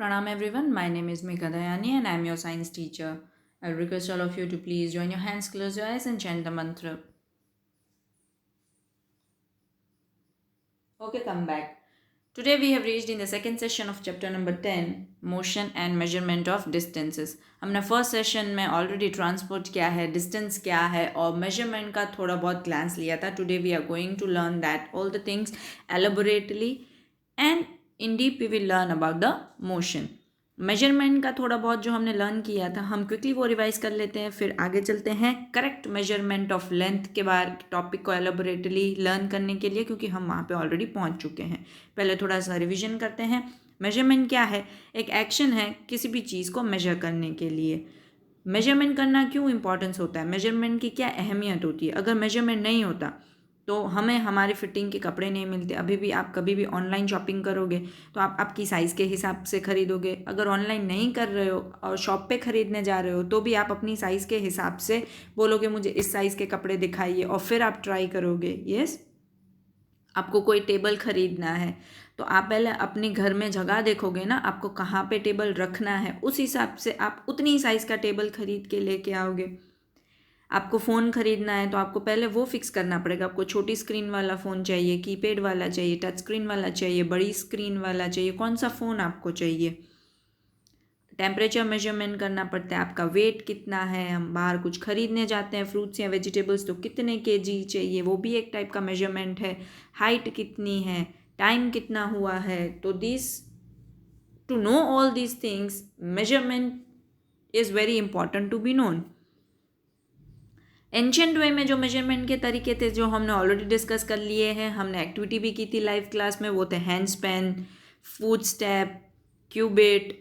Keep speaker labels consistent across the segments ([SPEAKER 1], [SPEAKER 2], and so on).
[SPEAKER 1] Pranam everyone, my name is Megha Dayani and I am your science teacher. I request all of you to please join your hands, close your eyes and chant the mantra. Okay, come back. Today we have reached in the second session of chapter number 10, motion and measurement of distances. हमने first session में already transport क्या है, distance क्या है और measurement का थोड़ा बहुत ग्लांस लिया था. Today we are going to learn that all the things elaborately and in deep we will learn about the motion. Measurement का थोड़ा बहुत जो हमने लर्न किया था हम क्विकली वो रिवाइज कर लेते हैं, फिर आगे चलते हैं करेक्ट मेजरमेंट ऑफ लेंथ के बारे टॉपिक को एलोबोरेटली लर्न करने के लिए, क्योंकि हम वहाँ पे ऑलरेडी पहुँच चुके हैं. पहले थोड़ा सा रिवीजन करते हैं. मेजरमेंट क्या है? एक एक्शन है किसी भी चीज़ को मेजर करने के लिए. मेजरमेंट करना क्यों इंपॉर्टेंस होता है, मेजरमेंट की क्या अहमियत होती है? अगर मेजरमेंट नहीं होता तो हमें हमारी फिटिंग के कपड़े नहीं मिलते. अभी भी आप कभी भी ऑनलाइन शॉपिंग करोगे तो आप आपकी साइज़ के हिसाब से ख़रीदोगे. अगर ऑनलाइन नहीं कर रहे हो और शॉप पे ख़रीदने जा रहे हो तो भी आप अपनी साइज़ के हिसाब से बोलोगे मुझे इस साइज़ के कपड़े दिखाइए और फिर आप ट्राई करोगे. यस, आपको कोई टेबल ख़रीदना है तो आप पहले अपने घर में जगह देखोगे ना, आपको कहाँ पे टेबल रखना है, उस हिसाब से आप उतनी साइज़ का टेबल ख़रीद के लेके आओगे. आपको फ़ोन ख़रीदना है तो आपको पहले वो फिक्स करना पड़ेगा. आपको छोटी स्क्रीन वाला फ़ोन चाहिए, कीपैड वाला चाहिए, टच स्क्रीन वाला चाहिए, बड़ी स्क्रीन वाला चाहिए, कौन सा फ़ोन आपको चाहिए. टेम्परेचर मेजरमेंट करना पड़ता है, आपका वेट कितना है. हम बाहर कुछ ख़रीदने जाते हैं फ्रूट्स या वेजिटेबल्स तो कितने केजी चाहिए, वो भी एक टाइप का मेजरमेंट है. हाइट कितनी है, टाइम कितना हुआ है. तो this to know all these things measurement is very important to be known. Ancient way में जो मेजरमेंट के तरीके थे जो हमने ऑलरेडी डिस्कस कर लिए हैं, हमने एक्टिविटी भी की थी लाइव क्लास में, वो थे hand span, foot step, cubit.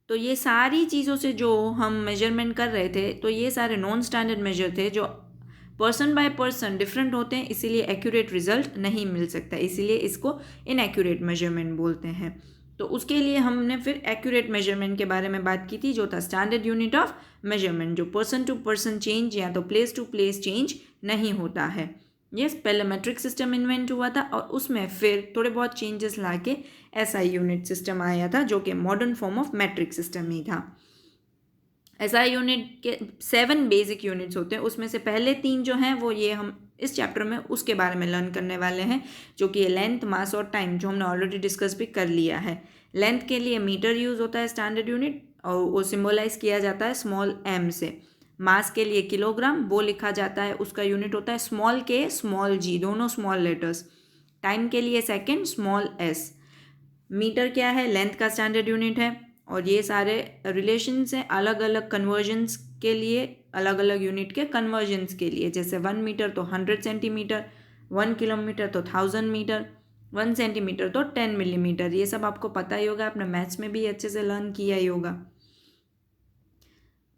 [SPEAKER 1] तो ये सारी चीज़ों से जो हम मेजरमेंट कर रहे थे तो ये सारे नॉन स्टैंडर्ड मेजर थे जो पर्सन बाय पर्सन डिफरेंट होते हैं, इसीलिए एक्यूरेट रिजल्ट नहीं मिल सकता, इसीलिए इसको इनएक्यूरेट मेजरमेंट बोलते हैं. तो उसके लिए हमने फिर एक्यूरेट मेजरमेंट के बारे में बात की थी जो था स्टैंडर्ड यूनिट ऑफ मेजरमेंट, जो पर्सन टू पर्सन चेंज या तो प्लेस टू प्लेस चेंज नहीं होता है. यस, पहले मेट्रिक सिस्टम इन्वेंट हुआ था और उसमें फिर थोड़े बहुत चेंजेस लाके एसआई यूनिट सिस्टम आया था जो कि modern form of metric system ही था. एसआई यूनिट के 7 बेसिक यूनिट्स होते हैं, उसमें से पहले 3 जो हैं वो ये हम इस चैप्टर में उसके बारे में लर्न करने वाले हैं, जो कि लेंथ, मास और टाइम, जो हमने ऑलरेडी डिस्कस भी कर लिया है. लेंथ के लिए मीटर यूज़ होता है स्टैंडर्ड यूनिट और वो सिम्बोलाइज किया जाता है स्मॉल एम से. मास के लिए किलोग्राम, वो लिखा जाता है, उसका यूनिट होता है स्मॉल के स्मॉल जी, दोनों स्मॉल लेटर्स. टाइम के लिए सेकेंड, स्मॉल एस. मीटर क्या है? लेंथ का स्टैंडर्ड यूनिट है. और ये सारे रिलेशंस हैं अलग अलग कन्वर्जन्स के लिए, अलग अलग यूनिट के कन्वर्जन्स के लिए. जैसे 1 मीटर तो 100 सेंटीमीटर, 1 किलोमीटर तो 1000 मीटर, 1 सेंटीमीटर तो 10 मिलीमीटर. ये सब आपको पता ही होगा, आपने मैथ्स में भी अच्छे से लर्न किया ही होगा.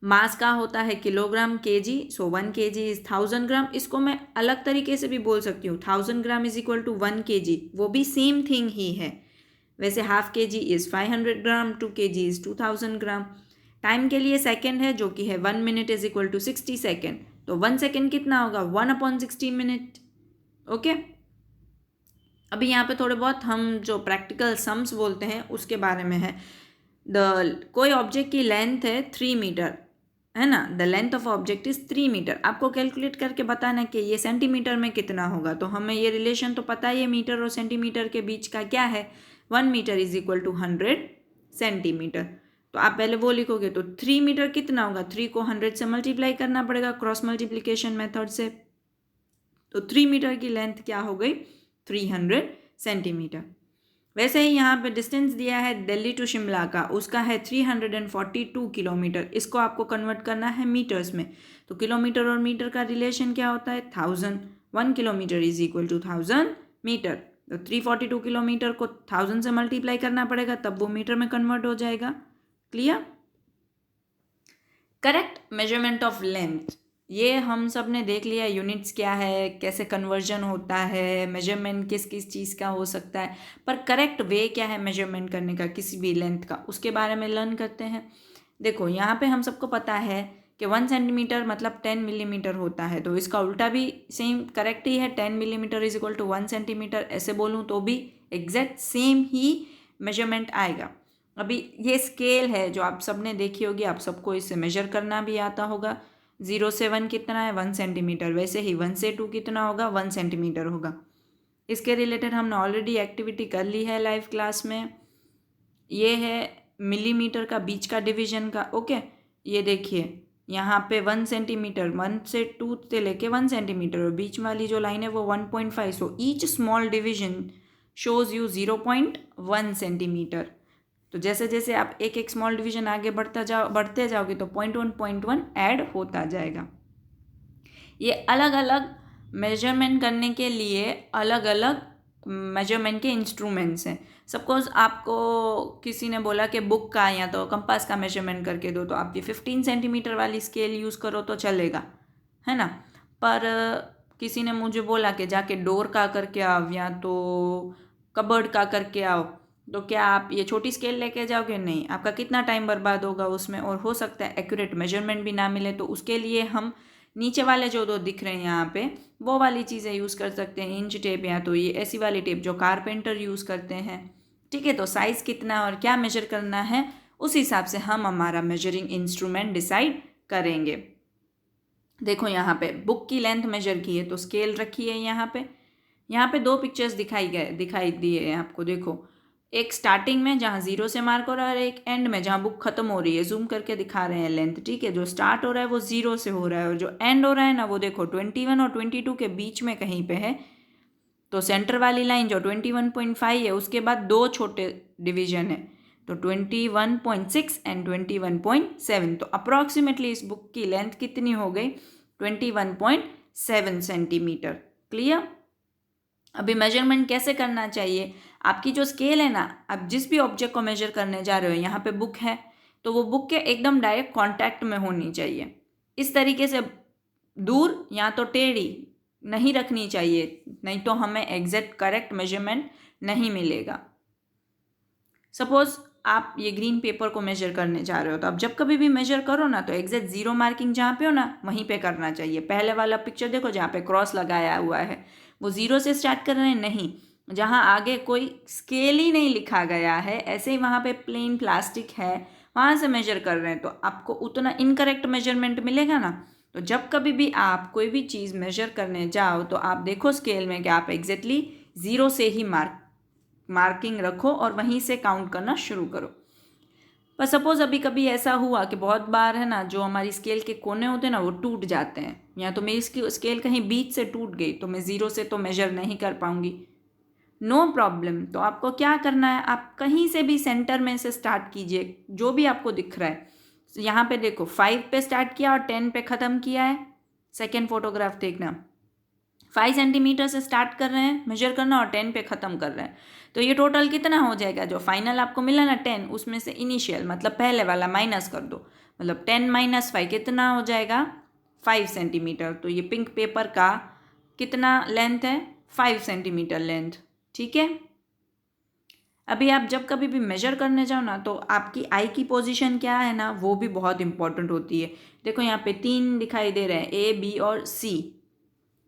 [SPEAKER 1] मास का होता है kilogram, KG. So 1 kg is 1000 ग्राम. इसको मैं अलग तरीके से भी बोल सकती हूँ, 1000 gram is equal to 1 kg, वो भी सेम थिंग ही है. वैसे half kg is 500 gram, 2 kg is 2000 gram. Time के लिए सेकेंड है जो कि है 1 minute is equal to 60 second. तो 1 सेकेंड कितना होगा? 1/60 मिनट. ओके, अभी यहाँ पे थोड़े बहुत हम जो प्रैक्टिकल सम्स बोलते हैं उसके बारे में है. कोई ऑब्जेक्ट की लेंथ है 3 मीटर, है ना. The length of object is 3 metre. आपको कैलकुलेट करके बताना कि ये सेंटीमीटर में कितना होगा. तो हमें ये रिलेशन तो पता ही है मीटर और सेंटीमीटर के बीच का क्या है. 1 metre is equal to 100 centimetre. तो आप पहले वो लिखोगे तो 3 मीटर कितना होगा? 3 को 100 से मल्टीप्लाई करना पड़ेगा क्रॉस मल्टीप्लिकेशन मेथड से. तो 3 मीटर की लेंथ क्या हो गई? 300 सेंटीमीटर. वैसे ही यहाँ पे डिस्टेंस दिया है दिल्ली टू शिमला का, उसका है 342 किलोमीटर. इसको आपको कन्वर्ट करना है मीटर्स में. तो किलोमीटर और मीटर का रिलेशन क्या होता है? 1000. 1 kilometre is equal to 1000 metre. तो 342 किलोमीटर को 1000 से मल्टीप्लाई करना पड़ेगा, तब वो मीटर में कन्वर्ट हो जाएगा. Clear? Correct measurement of length, ये हम सब ने देख लिया. यूनिट्स क्या है, कैसे कन्वर्जन होता है, मेजरमेंट किस किस चीज़ का हो सकता है, पर करेक्ट वे क्या है मेजरमेंट करने का किसी भी लेंथ का, उसके बारे में लर्न करते हैं. देखो यहाँ पे हम सबको पता है कि 1 सेंटीमीटर मतलब 10 मिलीमीटर होता है. तो इसका उल्टा भी सेम करेक्ट ही है, 10 millimetre is equal to 1 centimetre. ऐसे बोलूँ तो भी एग्जैक्ट सेम ही मेजरमेंट आएगा. अभी ये स्केल है जो आप सबने देखी होगी, आप सबको इसे मेजर करना भी आता होगा। 0 से 1 कितना है, 1 सेंटीमीटर। वैसे ही 1 से 2 कितना होगा, 1 सेंटीमीटर होगा। इसके रिलेटेड हमने ऑलरेडी एक्टिविटी कर ली है लाइव क्लास में। ये है मिलीमीटर का बीच का डिवीजन का, ओके। ये देखिए यहाँ पे 1 सेंटीमीटर, 1 से 2 से लेके 1 सेंटीमीटर, और बीच वाली जो लाइन है वो 1.5। So each small division shows you 0.1 centimetre. तो जैसे जैसे आप एक एक स्मॉल डिवीजन आगे बढ़ते जाओगे तो 0.1 ऐड होता जाएगा। ये अलग अलग मेजरमेंट करने के लिए अलग अलग मेजरमेंट के इंस्ट्रूमेंट्स हैं। सपोज आपको किसी ने बोला कि बुक का या तो कंपास का मेजरमेंट करके दो, तो आप ये 15 सेंटीमीटर वाली स्केल यूज़ करो तो चलेगा, है ना। पर किसी ने मुझे बोला कि जाके डोर का करके आओ या तो कबर्ड का करके आओ, तो क्या आप ये छोटी स्केल लेके जाओगे? नहीं, आपका कितना टाइम बर्बाद होगा उसमें, और हो सकता है एक्यूरेट मेजरमेंट भी ना मिले। तो उसके लिए हम नीचे वाले जो दो दिख रहे हैं यहाँ पे, वो वाली चीज़ें यूज़ कर सकते हैं, इंच टेप या तो ये ऐसी वाली टेप जो कारपेंटर यूज़ करते हैं। ठीक है, तो साइज़ कितना और क्या मेजर करना है उस हिसाब से हम हमारा मेजरिंग इंस्ट्रूमेंट डिसाइड करेंगे। देखो यहाँ पे बुक की लेंथ मेजर की है तो स्केल रखी है यहाँ पे दो पिक्चर्स दिखाई दिए हैं आपको। देखो, एक स्टार्टिंग में जहाँ 0 से मार्क हो रहा है और एक एंड में जहाँ बुक खत्म हो रही है। जूम करके दिखा रहे हैं लेंथ, ठीक है। जो स्टार्ट हो रहा है वो 0 से हो रहा है और जो एंड हो रहा है ना वो देखो 21 और 22 के बीच में कहीं पे है। तो सेंटर वाली लाइन जो 21.5 है उसके बाद दो छोटे डिवीजन है, तो 21.6 एंड 21.7। तो अप्रॉक्सीमेटली इस बुक की लेंथ कितनी हो गई, 21.7 सेंटीमीटर। क्लियर। अभी मेजरमेंट कैसे करना चाहिए, आपकी जो स्केल है ना, आप जिस भी ऑब्जेक्ट को मेजर करने जा रहे हो, यहाँ पे बुक है तो वो बुक के एकदम डायरेक्ट कांटेक्ट में होनी चाहिए। इस तरीके से दूर या तो टेढ़ी नहीं रखनी चाहिए, नहीं तो हमें एग्जैक्ट करेक्ट मेजरमेंट नहीं मिलेगा। सपोज आप ये ग्रीन पेपर को मेजर करने जा रहे हो, तो आप जब कभी भी मेजर करो ना तो एग्जैक्ट 0 मार्किंग जहाँ पे हो ना वहीं पे करना चाहिए। पहले वाला पिक्चर देखो जहाँ पे क्रॉस लगाया हुआ है, वो 0 से स्टार्ट कर रहे हैं, नहीं, जहाँ आगे कोई स्केल ही नहीं लिखा गया है, ऐसे ही वहाँ पे प्लेन प्लास्टिक है, वहाँ से मेजर कर रहे हैं, तो आपको उतना इनकरेक्ट मेजरमेंट मिलेगा ना। तो जब कभी भी आप कोई भी चीज़ मेजर करने जाओ तो आप देखो स्केल में कि आप एग्जैक्टली 0 से ही मार्किंग रखो और वहीं से काउंट करना शुरू करो। पर सपोज अभी कभी ऐसा हुआ कि बहुत बार है ना, जो हमारी स्केल के कोने होते हैं ना वो टूट जाते हैं, या तो मेरी स्केल कहीं बीच से टूट गई तो मैं 0 से तो मेजर नहीं कर पाऊंगी। No problem. तो आपको क्या करना है, आप कहीं से भी सेंटर में से स्टार्ट कीजिए, जो भी आपको दिख रहा है। यहाँ पे देखो 5 पे स्टार्ट किया और 10 पे ख़त्म किया है। सेकेंड फोटोग्राफ देखना, 5 सेंटीमीटर से स्टार्ट कर रहे हैं मेजर करना और 10 पे ख़त्म कर रहे हैं। तो ये टोटल कितना हो जाएगा, जो फाइनल आपको मिला ना 10, उसमें से इनिशियल मतलब पहले वाला माइनस कर दो, मतलब 10 - 5 कितना हो जाएगा, 5 सेंटीमीटर। तो ये पिंक पेपर का कितना लेंथ है, 5 सेंटीमीटर लेंथ। ठीक है। अभी आप जब कभी भी मेजर करने जाओ ना तो आपकी आई की पोजीशन क्या है ना वो भी बहुत इंपॉर्टेंट होती है। देखो यहाँ पे 3 दिखाई दे रहे हैं, ए, बी और सी।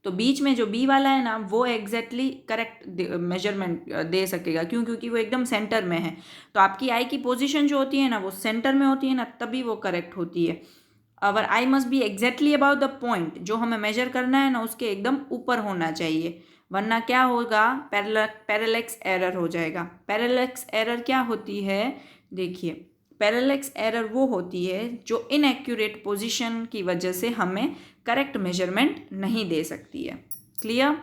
[SPEAKER 1] तो बीच में जो बी वाला है ना वो एग्जैक्टली करेक्ट मेजरमेंट दे सकेगा, क्यों, क्योंकि वो एकदम सेंटर में है। तो आपकी आई की पोजीशन जो होती है ना वो सेंटर में होती है ना, तभी वो करेक्ट होती है। Our eye must be exactly about the point, जो हमें मेजर करना है ना उसके एकदम ऊपर होना चाहिए, वरना क्या होगा, पैरेलैक्स एरर हो जाएगा। पैरेलैक्स एरर क्या होती है, देखिए, पैरेलैक्स एरर वो होती है जो इनएक्यूरेट पोजीशन की वजह से हमें करेक्ट मेजरमेंट नहीं दे सकती है। क्लियर।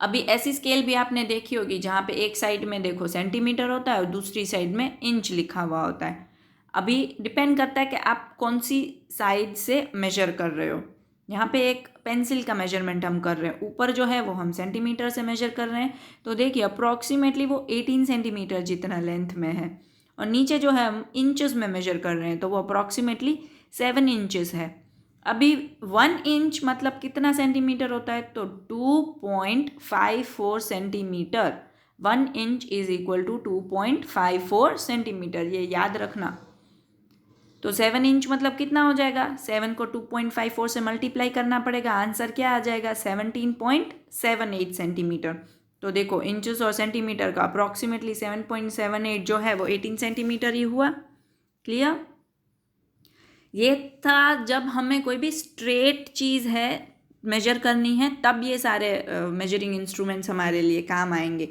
[SPEAKER 1] अभी ऐसी स्केल भी आपने देखी होगी जहाँ पे एक साइड में देखो सेंटीमीटर होता है और दूसरी साइड में इंच लिखा हुआ होता है। अभी डिपेंड करता है कि आप कौन सी साइड से मेजर कर रहे हो। यहाँ पे एक पेंसिल का मेजरमेंट हम कर रहे हैं, ऊपर जो है वो हम सेंटीमीटर से मेजर कर रहे हैं, तो देखिए अप्रॉक्सीमेटली वो 18 सेंटीमीटर जितना लेंथ में है, और नीचे जो है हम इंचेस में मेजर कर रहे हैं तो वो अप्रॉक्सीमेटली 7 इंचेस है। अभी 1 इंच मतलब कितना सेंटीमीटर होता है, तो 2.54 centimetre. 1 inch is equal to 2.54 centimetre, ये याद रखना। तो 7 इंच मतलब कितना हो जाएगा, 7 को 2.54 से मल्टीप्लाई करना पड़ेगा, आंसर क्या आ जाएगा, 17.78 सेंटीमीटर। तो देखो इंचेस और सेंटीमीटर का अप्रॉक्सीमेटली 7.78 जो है वो 18 सेंटीमीटर ही हुआ। क्लियर? ये था जब हमें कोई भी स्ट्रेट चीज़ है मेजर करनी है तब ये सारे मेजरिंग इंस्ट्रूमेंट्स हमारे लिए काम आएंगे।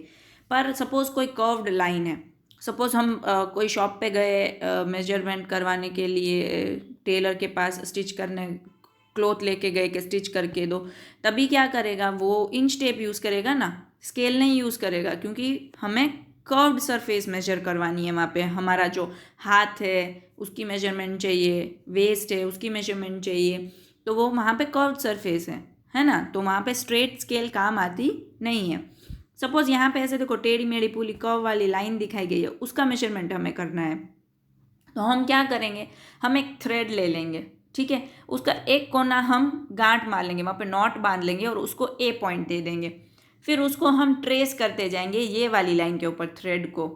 [SPEAKER 1] पर सपोज़ कोई कर्व्ड लाइन है, सपोज़ हम कोई शॉप पे गए मेजरमेंट करवाने के लिए, टेलर के पास स्टिच करने क्लोथ लेके गए कि स्टिच करके दो, तभी क्या करेगा वो इंच टेप यूज़ करेगा ना, स्केल नहीं यूज़ करेगा, क्योंकि हमें कर्व्ड सरफेस मेजर करवानी है। वहाँ पे हमारा जो हाथ है उसकी मेजरमेंट चाहिए, वेस्ट है उसकी मेजरमेंट चाहिए, तो वो वहाँ पे कर्व्ड सरफेस है ना, तो वहाँ पे स्ट्रेट स्केल काम आती नहीं है। सपोज़ यहाँ पे ऐसे देखो टेढ़ी मेढ़ी पूरी कर्व वाली लाइन दिखाई गई है, उसका मेजरमेंट हमें करना है, तो हम क्या करेंगे, हम एक थ्रेड ले लेंगे, ठीक है, उसका एक कोना हम गांठ मार लेंगे, वहाँ पे नॉट बांध लेंगे और उसको ए पॉइंट दे देंगे। फिर उसको हम ट्रेस करते जाएंगे ये वाली लाइन के ऊपर थ्रेड को,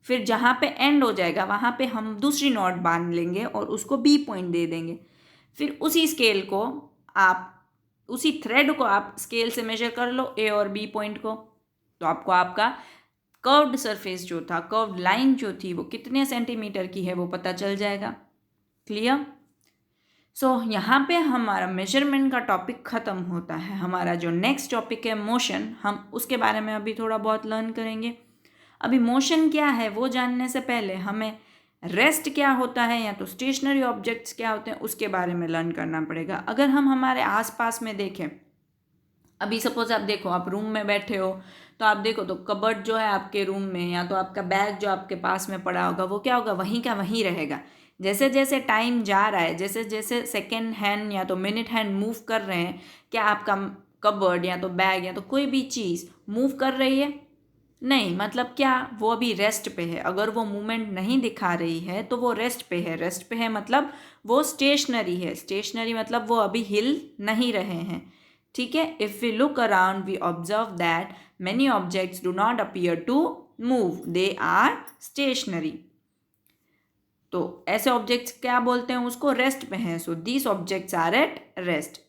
[SPEAKER 1] फिर जहाँ पे एंड हो जाएगा वहाँ पे हम दूसरी नॉट बांध लेंगे और उसको बी पॉइंट दे देंगे। फिर उसी स्केल को आप, उसी थ्रेड को आप स्केल से मेजर कर लो ए और बी पॉइंट को, तो आपको आपका कर्व्ड सरफेस जो था, कर्व्ड लाइन जो थी वो कितने सेंटीमीटर की है वो पता चल जाएगा। क्लियर? सो यहाँ पे हमारा मेजरमेंट का टॉपिक ख़त्म होता है। हमारा जो नेक्स्ट टॉपिक है मोशन, हम उसके बारे में अभी थोड़ा बहुत लर्न करेंगे। अभी मोशन क्या है वो जानने से पहले हमें रेस्ट क्या होता है या तो स्टेशनरी ऑब्जेक्ट्स क्या होते हैं उसके बारे में लर्न करना पड़ेगा। अगर हम हमारे आसपास में देखें, अभी सपोज आप देखो, आप रूम में बैठे हो तो आप देखो तो कबर्ड जो है आपके रूम में, या तो आपका बैग जो आपके पास में पड़ा होगा वो क्या होगा, वहीं का वहीं रहेगा। जैसे जैसे टाइम जा रहा है, जैसे जैसे सेकेंड हैंड या तो मिनट हैंड मूव कर रहे हैं, क्या आपका कबर्ड या तो बैग या तो कोई भी चीज़ मूव कर रही है? नहीं, मतलब क्या, वो अभी रेस्ट पे है। अगर वो मूवमेंट नहीं दिखा रही है तो वो रेस्ट पे है। रेस्ट पे है मतलब वो स्टेशनरी है। स्टेशनरी मतलब वो अभी हिल नहीं रहे हैं। ठीक है, if we look around we observe that many objects do not appear to move, they are stationary. तो ऐसे ऑब्जेक्ट्स क्या बोलते हैं, उसको रेस्ट पे हैं। So these objects are at rest.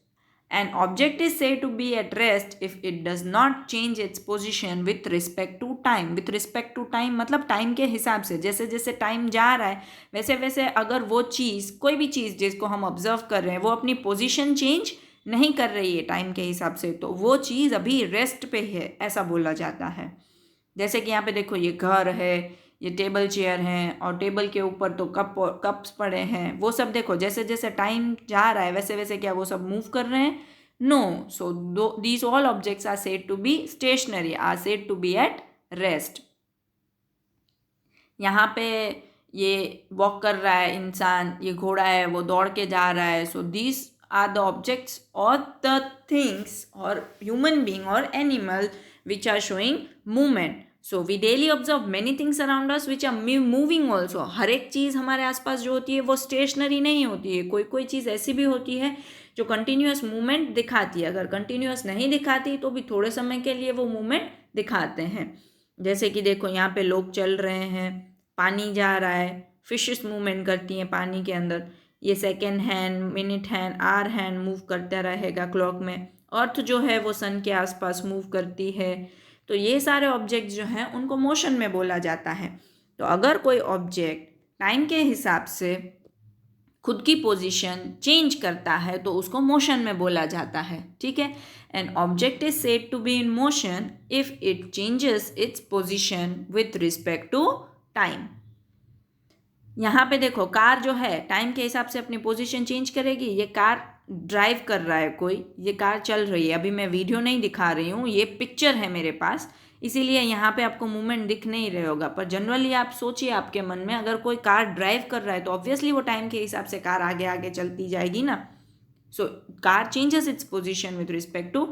[SPEAKER 1] An object is said to be at rest if it does not change its position with respect to time. With respect to time मतलब time के हिसाब से, जैसे जैसे time जा रहा है वैसे वैसे अगर वो चीज़, कोई भी चीज़ जिसको हम ऑब्जर्व कर रहे हैं वो अपनी पोजीशन चेंज नहीं कर रही है टाइम के हिसाब से, तो वो चीज़ अभी रेस्ट पे है, ऐसा बोला जाता है। जैसे कि यहाँ पे देखो ये घर है, ये टेबल चेयर हैं और टेबल के ऊपर तो कप्स पड़े हैं, वो सब देखो जैसे जैसे टाइम जा रहा है वैसे वैसे क्या वो सब मूव कर रहे हैं? No. So these all objects are said to be stationary, are said to be at rest. यहाँ पे ये वॉक कर रहा है इंसान, ये घोड़ा है वो दौड़ के जा रहा है। So these are the objects और द थिंग्स और ह्यूमन बींग और animal which are showing movement. So we daily observe many things around us which are moving also. हर एक चीज़ हमारे आसपास जो होती है वो स्टेशनरी नहीं होती है। कोई कोई चीज़ ऐसी भी होती है जो कंटिन्यूस मूवमेंट दिखाती है। अगर कंटिन्यूस नहीं दिखाती तो भी थोड़े समय के लिए वो मूवमेंट दिखाते हैं। जैसे कि देखो यहाँ पे लोग चल रहे हैं, पानी जा रहा है, फिशेस मूवमेंट करती हैं पानी के अंदर, ये second hand, minute hand, hour hand move करता रहेगा क्लॉक में। अर्थ जो है वो सन के आसपास मूव करती है। तो ये सारे ऑब्जेक्ट जो हैं उनको मोशन में बोला जाता है। तो अगर कोई ऑब्जेक्ट टाइम के हिसाब से खुद की पोजीशन चेंज करता है तो उसको मोशन में बोला जाता है। ठीक है, an object is said to be in motion if it changes its position with respect to time. यहाँ पे देखो कार जो है टाइम के हिसाब से अपनी पोजीशन चेंज करेगी। ये कार ड्राइव कर रहा है कोई, ये कार चल रही है, अभी मैं वीडियो नहीं दिखा रही हूँ, ये पिक्चर है मेरे पास, इसीलिए यहाँ पे आपको मूवमेंट दिख नहीं रहे होगा। पर जनरली आप सोचिए आपके मन में, अगर कोई कार ड्राइव कर रहा है तो ऑब्वियसली वो टाइम के हिसाब से कार आगे आगे चलती जाएगी ना। So car changes its position with respect to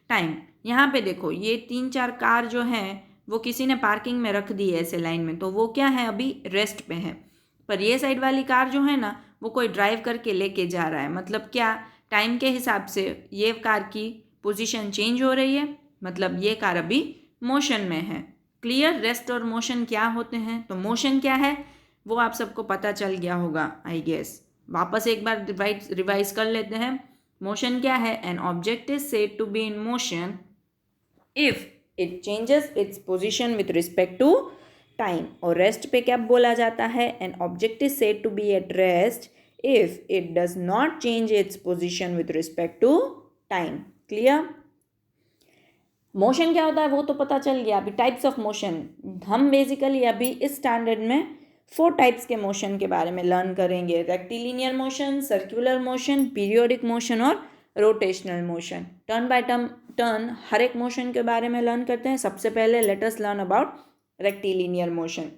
[SPEAKER 1] time. यहाँ पे देखो ये 3-4 कार जो हैं वो किसी ने पार्किंग में रख दी है ऐसे लाइन में, तो वो क्या है अभी रेस्ट पे है। पर ये साइड वाली कार जो है ना वो कोई ड्राइव करके लेके जा रहा है, मतलब क्या, टाइम के हिसाब से ये कार की पोजीशन चेंज हो रही है, मतलब ये कार अभी मोशन में है। क्लियर, रेस्ट और मोशन क्या होते हैं? तो मोशन क्या है वो आप सबको पता चल गया होगा आई गेस। वापस एक बार रिवाइज कर लेते हैं। मोशन क्या है? An object is said to be in motion if it changes its position with respect to time. और रेस्ट पे क्या बोला जाता है, an object is said to be at rest if it does not change its position with respect to time. Clear? Motion क्या होता है वो तो पता चल गया। अभी टाइप्स ऑफ मोशन, हम बेसिकली अभी इस स्टैंडर्ड में 4 टाइप्स के मोशन के बारे में लर्न करेंगे। Rectilinear motion, circular motion, periodic motion और rotational motion. Turn by turn हर एक मोशन के बारे में लर्न करते हैं। सबसे पहले let us learn about rectilinear motion.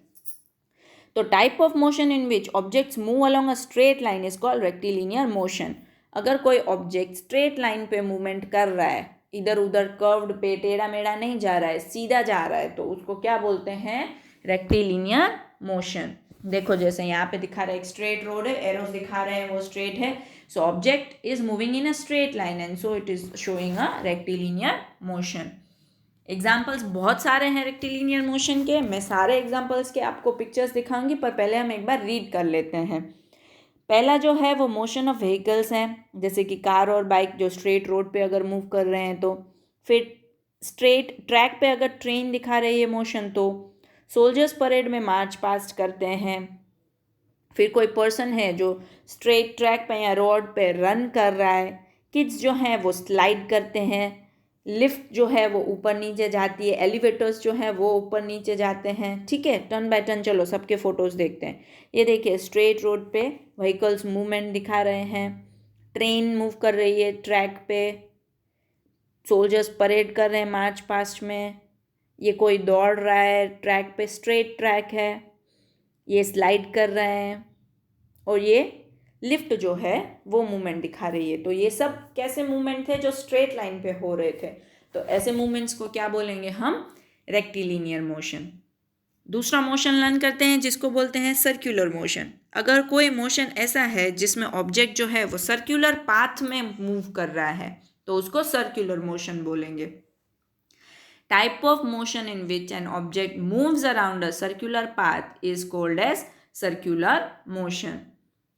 [SPEAKER 1] तो type of motion in which objects move along a straight line is called rectilinear motion. अगर कोई ऑब्जेक्ट स्ट्रेट लाइन पे मूवमेंट कर रहा है, इधर उधर कर्व्ड पे टेढ़ा मेढ़ा नहीं जा रहा है, सीधा जा रहा है, तो उसको क्या बोलते हैं, रेक्टिलिनियर मोशन। देखो जैसे यहाँ पे दिखा रहा है एक स्ट्रेट रोड है, एरोस दिखा रहे हैं वो स्ट्रेट है, so object is moving in a straight line and so it is showing a rectilinear motion. Examples बहुत सारे हैं रेक्टिलिनियर मोशन के, मैं सारे एग्जाम्पल्स के आपको पिक्चर्स दिखाऊंगी, पर पहले हम एक बार रीड कर लेते हैं। पहला जो है वो मोशन ऑफ व्हीकल्स हैं, जैसे कि कार और बाइक जो स्ट्रेट रोड पे अगर मूव कर रहे हैं तो। फिर स्ट्रेट ट्रैक पे अगर ट्रेन दिखा रही है मोशन तो। सोल्जर्स परेड में मार्च पास्ट करते हैं। फिर कोई पर्सन है जो स्ट्रेट ट्रैक पे या रोड पे रन कर रहा है। किड्स जो हैं वो स्लाइड करते हैं। लिफ्ट जो है वो ऊपर नीचे जाती है। एलिवेटर्स जो है वो ऊपर नीचे जाते हैं। ठीक है, टर्न बाय टर्न चलो सबके फोटोज़ देखते हैं। ये देखिए स्ट्रेट रोड पे व्हीकल्स मूवमेंट दिखा रहे हैं। ट्रेन मूव कर रही है ट्रैक पे। सोल्जर्स परेड कर रहे हैं मार्च पास्ट में। ये कोई दौड़ रहा है ट्रैक पे, स्ट्रेट ट्रैक है। ये स्लाइड कर रहे हैं और ये लिफ्ट जो है वो मूवमेंट दिखा रही है। तो ये सब कैसे मूवमेंट थे, जो स्ट्रेट लाइन पे हो रहे थे। तो ऐसे मूवमेंट्स को क्या बोलेंगे हम, रेक्टिलिनियर मोशन। दूसरा मोशन लर्न करते हैं जिसको बोलते हैं सर्कुलर मोशन। अगर कोई मोशन ऐसा है जिसमें ऑब्जेक्ट जो है वो सर्कुलर पाथ में मूव कर रहा है तो उसको सर्कुलर मोशन बोलेंगे। Type of motion in which an object moves around a circular path is called as circular motion.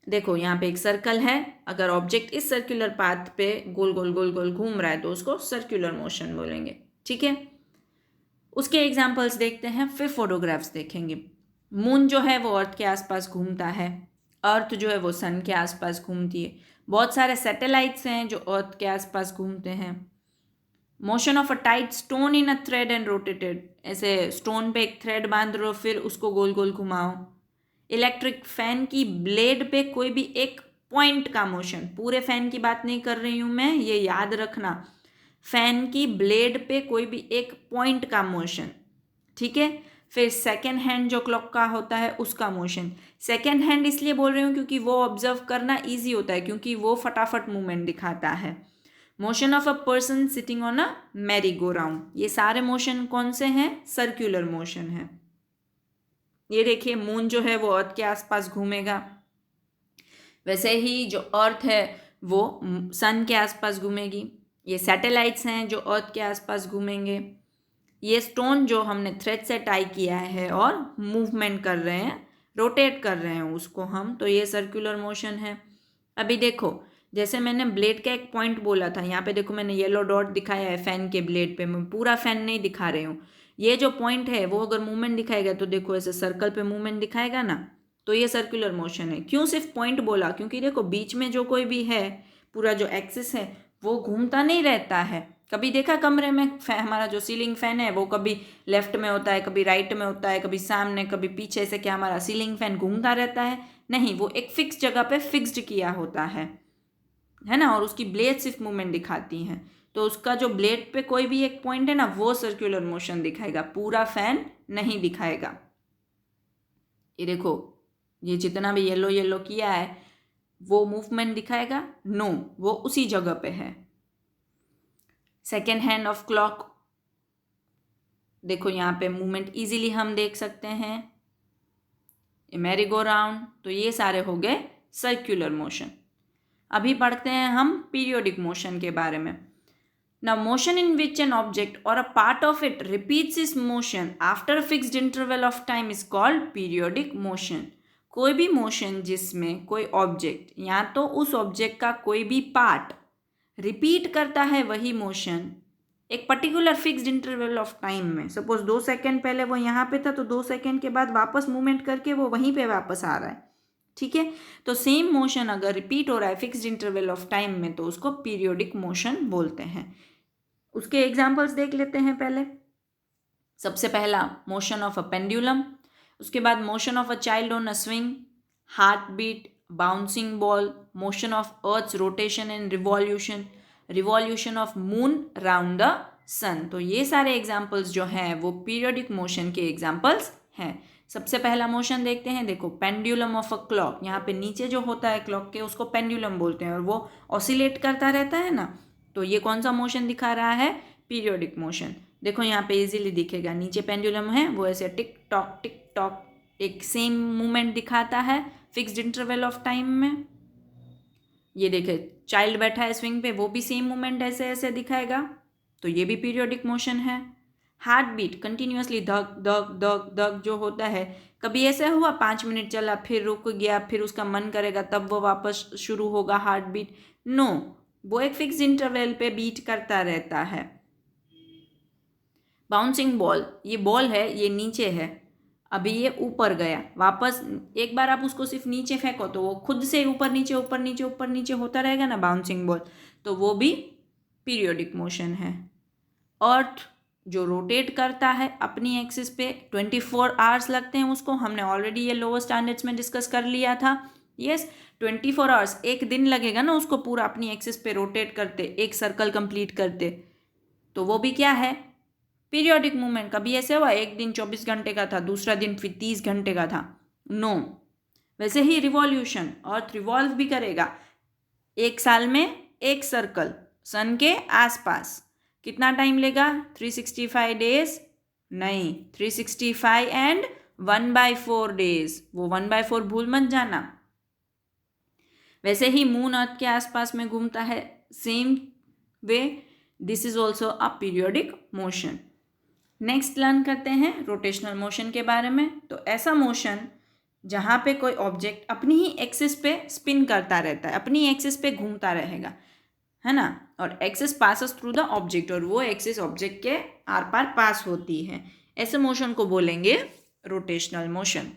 [SPEAKER 1] देखो यहाँ पे एक सर्कल है, अगर ऑब्जेक्ट इस सर्कुलर पाथ पे गोल गोल गोल गोल घूम रहा है तो उसको सर्कुलर मोशन बोलेंगे। ठीक है, उसके एग्जाम्पल्स देखते हैं, फिर फोटोग्राफ्स देखेंगे। मून जो है वो अर्थ के आसपास घूमता है। अर्थ जो है वो सन के आसपास घूमती है। बहुत सारे सैटेलाइट्स हैं जो अर्थ के आसपास घूमते हैं। Motion of a tight stone in a thread and rotated, ऐसे स्टोन पे एक थ्रेड बांध रहे हो फिर उसको गोल गोल घुमाओ। इलेक्ट्रिक फैन की ब्लेड पे कोई भी एक पॉइंट का मोशन, पूरे फैन की बात नहीं कर रही हूँ मैं, ये याद रखना, फैन की ब्लेड पे कोई भी एक पॉइंट का मोशन। ठीक है, फिर सेकेंड हैंड जो क्लॉक का होता है उसका मोशन। सेकेंड हैंड इसलिए बोल रही हूँ क्योंकि वो ऑब्जर्व करना ईजी होता है, क्योंकि वो फटाफट मूवमेंट दिखाता है। Motion of a person sitting on a merry go round, ये सारे मोशन कौन से हैं, सर्कुलर मोशन है। ये देखिए मून जो है वो अर्थ के आसपास घूमेगा, वैसे ही जो अर्थ है वो सन के आसपास घूमेगी। ये सैटेलाइट्स हैं जो अर्थ के आसपास घूमेंगे। ये स्टोन जो हमने थ्रेड से टाई किया है और मूवमेंट कर रहे हैं, रोटेट कर रहे हैं उसको हम, तो ये सर्कुलर मोशन है। अभी देखो जैसे मैंने ब्लेड का एक पॉइंट बोला था, यहाँ पे देखो मैंने येलो डॉट दिखाया है फैन के ब्लेड पे, मैं पूरा फैन नहीं दिखा रही हूँ। ये जो पॉइंट है वो अगर मूवमेंट दिखाएगा तो देखो ऐसे सर्कल पे मूवमेंट दिखाएगा ना, तो ये सर्कुलर मोशन है। क्यों सिर्फ पॉइंट बोला, क्योंकि देखो बीच में जो कोई भी है, पूरा जो एक्सिस है वो घूमता नहीं रहता है। कभी देखा कमरे में हमारा जो सीलिंग फैन है वो कभी लेफ्ट में होता है, कभी राइट में होता है, कभी सामने कभी पीछे से, क्या हमारा सीलिंग फैन घूमता रहता है? नहीं, वो एक फिक्स जगह पे फिक्स्ड किया होता है ना, और उसकी ब्लेड सिर्फ मूवमेंट दिखाती हैं। तो उसका जो ब्लेड पे कोई भी एक पॉइंट है ना वो सर्कुलर मोशन दिखाएगा, पूरा फैन नहीं दिखाएगा। ये देखो ये जितना भी येलो येलो किया है वो मूवमेंट दिखाएगा? नो, वो उसी जगह पे है। सेकेंड हैंड ऑफ क्लॉक, देखो यहाँ पे मूवमेंट इजीली हम देख सकते हैं। मैरी गो राउंड, तो ये सारे हो गए सर्कुलर मोशन। अभी पढ़ते हैं हम पीरियोडिक मोशन के बारे में। Now motion in which an object or a part of it repeats its motion after a fixed interval of time is called periodic motion. कोई भी मोशन जिसमें कोई ऑब्जेक्ट या तो उस ऑब्जेक्ट का कोई भी पार्ट रिपीट करता है वही मोशन एक particular fixed interval of time में। सपोज 2 सेकेंड पहले वो यहाँ पे था तो 2 सेकेंड के बाद वापस मूवमेंट करके वो वहीं पे वापस आ रहा है, ठीक है। तो सेम मोशन अगर रिपीट हो रहा है फिक्स्ड इंटरवल ऑफ टाइम में तो उसको पीरियोडिक मोशन बोलते हैं। उसके एग्जाम्पल्स देख लेते हैं पहले। सबसे पहला मोशन ऑफ अ पेंडुलम, उसके बाद motion of a child on a swing, heart beat, bouncing ball, motion of earth's rotation and revolution, revolution of moon round the sun. तो ये सारे एग्जाम्पल्स जो हैं वो पीरियोडिक मोशन के एग्जाम्पल्स हैं। सबसे पहला मोशन देखते हैं। देखो, पेंडुलम ऑफ अ क्लॉक, यहाँ पे नीचे जो होता है क्लॉक के उसको पेंडुलम बोलते हैं और वो ऑसिलेट करता रहता है ना, तो ये कौन सा मोशन दिखा रहा है? Periodic motion. देखो यहाँ पे इजीली दिखेगा, नीचे पेंडुलम है वो ऐसे टिक टॉक एक सेम मूवमेंट दिखाता है फिक्स्ड इंटरवल ऑफ टाइम में। ये देखे चाइल्ड बैठा है स्विंग पे, वो भी सेम मूवमेंट ऐसे ऐसे दिखाएगा, तो ये भी पीरियोडिक मोशन है। हार्ट बीट कंटिन्यूसली धक धक धक धक जो होता है, कभी ऐसा हुआ 5 मिनट चला फिर रुक गया, फिर उसका मन करेगा तब वो वापस शुरू होगा हार्ट बीट? नो, वो एक फिक्स इंटरवल पे बीट करता रहता है। बाउंसिंग बॉल, ये बॉल है, ये नीचे है, अभी ये ऊपर गया, वापस एक बार आप उसको सिर्फ नीचे फेंको तो वो खुद से ऊपर नीचे ऊपर नीचे ऊपर नीचे होता रहेगा ना बाउंसिंग बॉल, तो वो भी पीरियोडिक मोशन है। अर्थ जो रोटेट करता है अपनी एक्सिस पे, 24 आवर्स लगते हैं उसको, हमने ऑलरेडी ये लोअर स्टैंडर्ड्स में डिस्कस कर लिया था। यस, 24 आवर्स, एक दिन लगेगा ना उसको पूरा अपनी एक्सिस पे रोटेट करते, एक सर्कल कंप्लीट करते, तो वो भी क्या है? Periodic movement. कभी ऐसे हुआ एक दिन 24 घंटे का था, दूसरा दिन फिर 30 घंटे का था? नो। वैसे ही रिवॉल्यूशन, अर्थ रिवॉल्व भी करेगा, एक साल में एक सर्कल सन के आसपास, कितना टाइम लेगा? 365 डेज? नहीं, 365 एंड 1/4 डेज, वो 1/4 भूल मत जाना। वैसे ही मून अर्थ के आसपास में घूमता है, same way this is also a periodic motion. Next learn करते हैं रोटेशनल मोशन के बारे में। तो ऐसा मोशन जहाँ पे कोई ऑब्जेक्ट अपनी ही एक्सिस पे स्पिन करता रहता है, अपनी एक्सिस पे घूमता रहेगा, है ना, और axis passes through the object, और वो एक्सिस ऑब्जेक्ट के आर पार पास होती है, ऐसे मोशन को बोलेंगे रोटेशनल मोशन।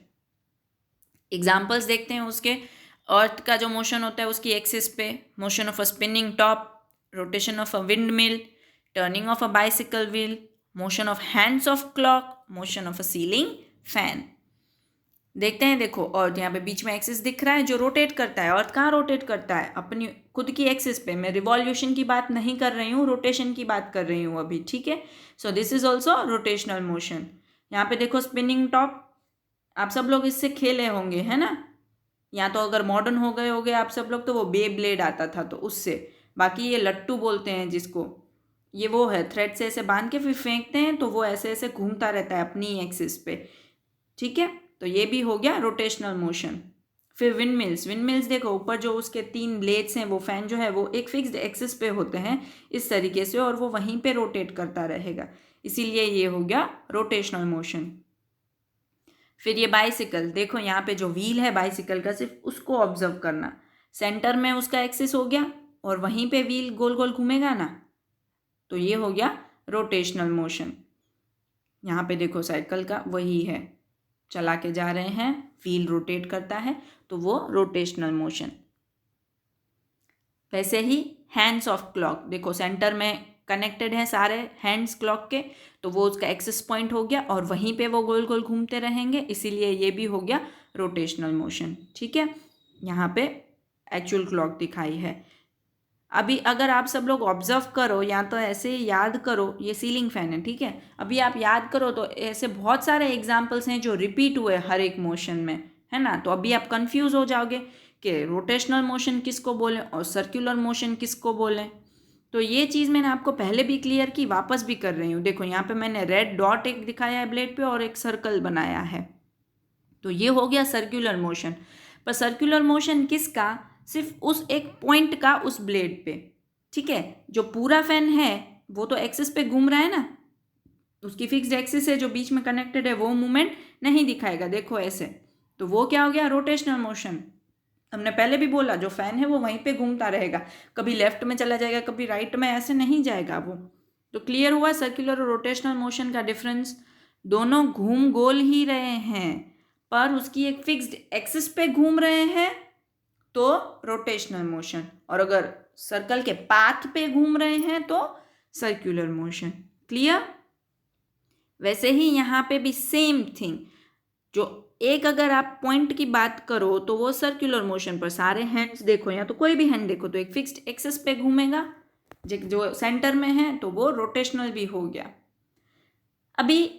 [SPEAKER 1] एग्जाम्पल्स देखते हैं उसके। अर्थ का जो मोशन होता है उसकी एक्सिस पे, motion of a spinning top, rotation of a wind mill, turning of a bicycle wheel, motion of hands of clock, motion of a ceiling fan. देखते हैं, देखो अर्थ यहाँ पे बीच में एक्सिस दिख रहा है जो रोटेट करता है। अर्थ कहाँ रोटेट करता है? अपनी खुद की एक्सिस पे। मैं रिवॉल्यूशन की बात नहीं कर रही हूँ, रोटेशन की बात कर रही हूँ अभी, ठीक है। So this is also rotational motion. यहाँ पे देखो स्पिनिंग टॉप, आप सब लोग इससे खेले होंगे, है ना, या तो अगर मॉडर्न हो गए होंगे आप सब लोग तो वो बे ब्लेड आता था तो उससे, बाकी ये लट्टू बोलते हैं जिसको, ये वो है थ्रेड से ऐसे बांध के फिर फेंकते हैं तो वो ऐसे ऐसे घूमता रहता है अपनी एक्सिस पे, ठीक है। तो ये भी हो गया रोटेशनल मोशन। फिर विंड मिल्स, विंड मिल्स देखो ऊपर जो उसके 3 ब्लेड्स हैं, वो फैन जो है वो एक फिक्स्ड एक्सिस पे होते हैं इस तरीके से, और वो वहीं पे रोटेट करता रहेगा, इसीलिए ये हो गया रोटेशनल मोशन। फिर ये बाइसिकल, देखो यहाँ पे जो व्हील है बाइसिकल का, सिर्फ उसको ऑब्जर्व करना, सेंटर में उसका एक्सिस हो गया और वहीं पे व्हील गोल गोल घूमेगा ना, तो ये हो गया रोटेशनल मोशन। यहाँ पे देखो साइकिल का वही है, चला के जा रहे हैं, व्हील रोटेट करता है, तो वो रोटेशनल मोशन। वैसे ही हैंड्स ऑफ क्लॉक, देखो सेंटर में कनेक्टेड है सारे हैंड्स क्लॉक के, तो वो उसका एक्सेस पॉइंट हो गया और वहीं पे वो गोल गोल घूमते रहेंगे, इसीलिए ये भी हो गया रोटेशनल मोशन, ठीक है। यहाँ पे एक्चुअल क्लॉक दिखाई है। अभी अगर आप सब लोग ऑब्जर्व करो या तो ऐसे याद करो, ये सीलिंग फैन है, ठीक है, अभी आप याद करो तो ऐसे बहुत सारे एग्जाम्पल्स हैं जो रिपीट हुए हर एक मोशन में, है ना। तो अभी आप कंफ्यूज हो जाओगे कि रोटेशनल मोशन किसको बोलें और सर्कुलर मोशन किसको बोलें। तो ये चीज़ मैंने आपको पहले भी क्लियर की, वापस भी कर रही हूँ। देखो यहाँ पे मैंने रेड डॉट एक दिखाया है ब्लेड पे और एक सर्कल बनाया है, तो ये हो गया सर्कुलर मोशन। पर सर्कुलर मोशन किसका? सिर्फ उस एक पॉइंट का उस ब्लेड पे, ठीक है। जो पूरा फैन है वो तो एक्सिस पे घूम रहा है ना, उसकी फिक्स्ड एक्सिस है जो बीच में कनेक्टेड है, वो मूवमेंट नहीं दिखाएगा, देखो ऐसे, तो वो क्या हो गया? Rotational motion. हमने पहले भी बोला जो फैन है वो वहीं पे घूमता रहेगा, कभी लेफ्ट में चला जाएगा कभी राइट में, ऐसे नहीं जाएगा वो, तो क्लियर हुआ सर्कुलर और रोटेशनल मोशन का डिफरेंस। दोनों घूम गोल ही रहे हैं, पर उसकी एक फिक्स्ड एक्सिस पे घूम रहे हैं तो रोटेशनल मोशन, और अगर सर्कल के पाथ पे घूम रहे हैं तो सर्कुलर मोशन। क्लियर? वैसे ही यहाँ पे भी सेम थिंग, जो एक अगर आप पॉइंट की बात करो तो वो सर्कुलर मोशन पर, सारे हैंड्स देखो या तो कोई भी हैंड देखो तो एक फिक्स्ड एक्सिस पे घूमेगा, जो सेंटर में है तो वो रोटेशनल भी हो गया। अभी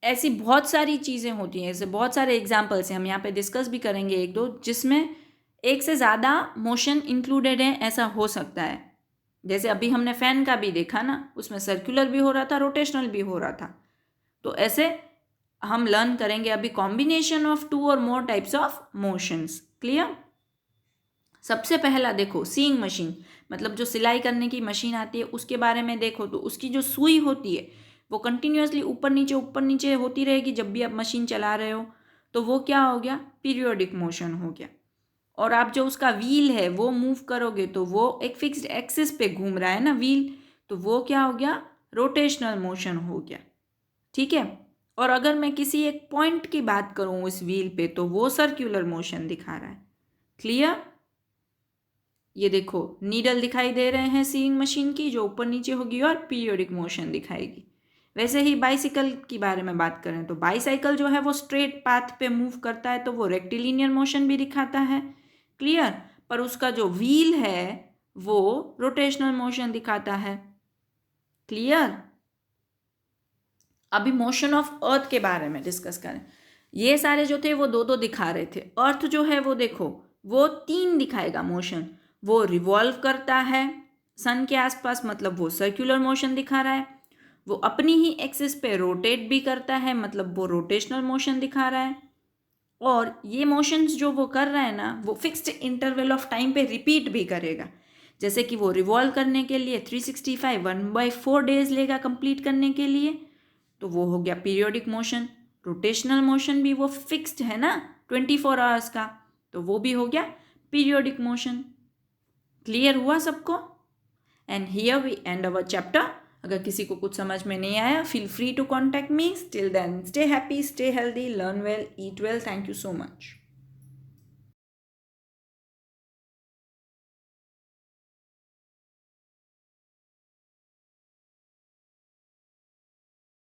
[SPEAKER 1] ऐसी बहुत सारी चीज़ें होती हैं, ऐसे बहुत सारे एग्जाम्पल्स हैं, हम यहाँ पे डिस्कस भी करेंगे एक दो, जिसमें एक से ज़्यादा मोशन इंक्लूडेड है, ऐसा हो सकता है। जैसे अभी हमने फैन का भी देखा ना, उसमें सर्कुलर भी हो रहा था, रोटेशनल भी हो रहा था। तो ऐसे हम लर्न करेंगे अभी कॉम्बिनेशन ऑफ 2 और more types of motions. Clear? सबसे पहला देखो सीइंग मशीन, मतलब जो सिलाई करने की मशीन आती है उसके बारे में देखो, तो उसकी जो सुई होती है वो कंटिन्यूसली ऊपर नीचे होती रहेगी जब भी आप मशीन चला रहे हो, तो वो क्या हो गया? पीरियोडिक मोशन हो गया। और आप जो उसका व्हील है वो मूव करोगे तो वो एक फिक्स्ड एक्सिस पे घूम रहा है ना व्हील, तो वो क्या हो गया? रोटेशनल मोशन हो गया। ठीक है? और अगर मैं किसी एक पॉइंट की बात करूँ उस व्हील पे तो वो सर्कुलर मोशन दिखा रहा है। क्लियर? ये देखो नीडल दिखाई दे रहे हैं सीइंग मशीन की, जो ऊपर नीचे होगी और पीरियोडिक मोशन दिखाएगी। वैसे ही बाइसिकल की बारे में बात करें तो बाइसाइकिल जो है वो स्ट्रेट पाथ पे मूव करता है तो वो रेक्टिलिनियर मोशन भी दिखाता है। क्लियर? पर उसका जो व्हील है वो रोटेशनल मोशन दिखाता है। क्लियर? अभी मोशन ऑफ अर्थ के बारे में डिस्कस करें। ये सारे जो थे वो दो दो दिखा रहे थे, अर्थ जो है वो देखो वो 3 दिखाएगा मोशन। वो रिवॉल्व करता है सन के आसपास, मतलब वो सर्कुलर मोशन दिखा रहा है। वो अपनी ही एक्सिस पे रोटेट भी करता है, मतलब वो रोटेशनल मोशन दिखा रहा है। और ये मोशंस जो वो कर रहा है ना, वो फिक्स्ड इंटरवल ऑफ टाइम पे रिपीट भी करेगा। जैसे कि वो रिवॉल्व करने के लिए 365 1/4 डेज लेगा कंप्लीट करने के लिए, तो वो हो गया पीरियोडिक मोशन। रोटेशनल मोशन भी वो फिक्स्ड है ना 24 आवर्स का, तो वो भी हो गया पीरियोडिक मोशन। क्लियर हुआ सबको? And here we end our chapter. अगर किसी को कुछ समझ में नहीं आया, feel free to contact me. Till then stay happy, stay healthy, learn well, eat well. Thank you so much.